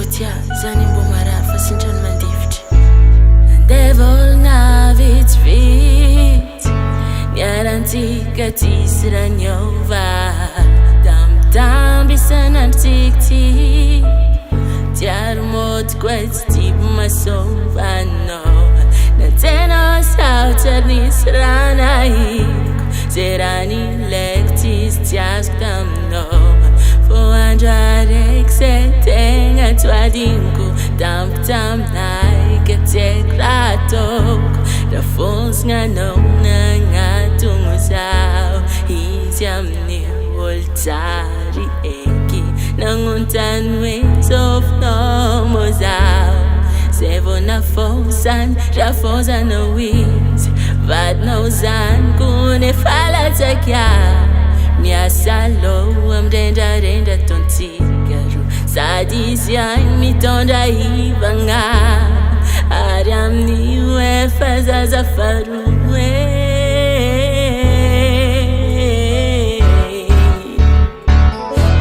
tia zany mbo marary fa sintrany mandifitry andevolagna vitsivitsy niarantsika tsisy raha niova dambitamby isanandrotsika ty tiaro modiko e tsy tibo masovanao na tena saotsy ary nisy raha nahiko zay raha nilaiko tsisy tsy azoko taminao fô andro araiky zay tegna tsy hoadiniko dambo taminay ka tsy haiko raha ataoko raha fonsina anao nagnatogno zaho izy amin'ny olo tsary eky nagnontany hoe sofinao mo zaho zay vao nafosany raha fosanao izy vadinao zaniko nefa latsaky aho miasa loha mirendrarendra taontsika roa sady izy any mitondra hivagna ary amin'io efa zaza faroe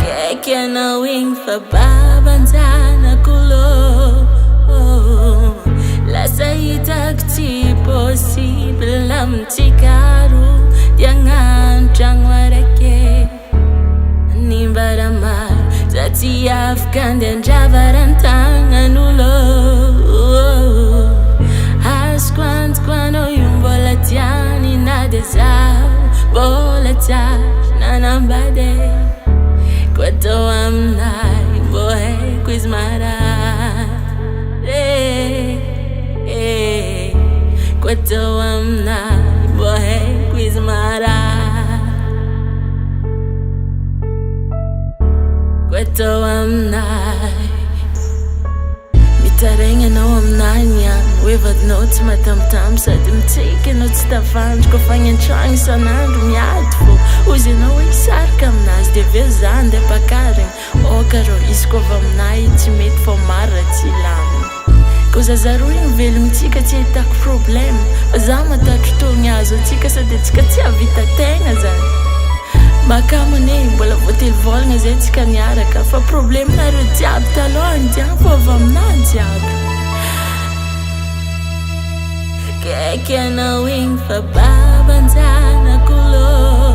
kaiky anao igny fa babanjanako loha lasa hitako tsy possible amintsika roa dia hagnano tragno araiky nimbara maro za tsy afaka andeha andrava rantagnan'olo azoko antoko anao io mbola tiany na dia zaho mbola tsara nanambady koa atao aminay mbo haiko izy marary koa atao aminay mbo haiko izy marary koa atao aminay mitaregny anao aminany any hoe vadinao tsy matamotamo sady mitsika anao tsy tafandry koa fa agny isanandro miady fô ozy anao hoe hisarika aminazy dia aveo za andeha pakarigny ôkarô izy koa avy aminay tsy mety fô maro raha tsy ilamina koa zaza roa igny velognotsika tsy ahitako problème fa za matatro togny azo atsika sady atsika tsy havita tegna zany makamone mbola voately volagna zay tsika niaraka fa problemenareo jiaby talohany jiaby fô avy aminany jiaby kaiky anao igny fa babanjanako loha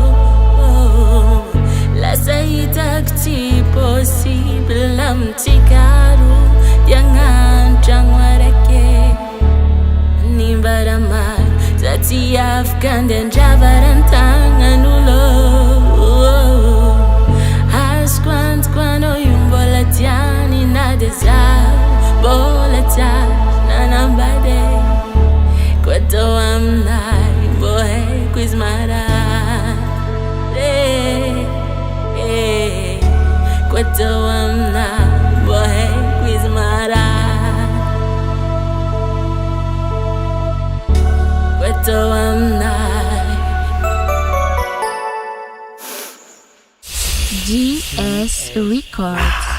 lasa hitako tsy possible amintsika roa dia hagnano tragno araiky nimbara maro za tsy afaka andeha andrava rantagnan'olo azoko antoko anao io mbola tiany na dia zaho mbola tsara nanambady koa atao aminay mbo haiko izy marary koa atao aminay mbo haiko izy marary koa atao aminay GS Records.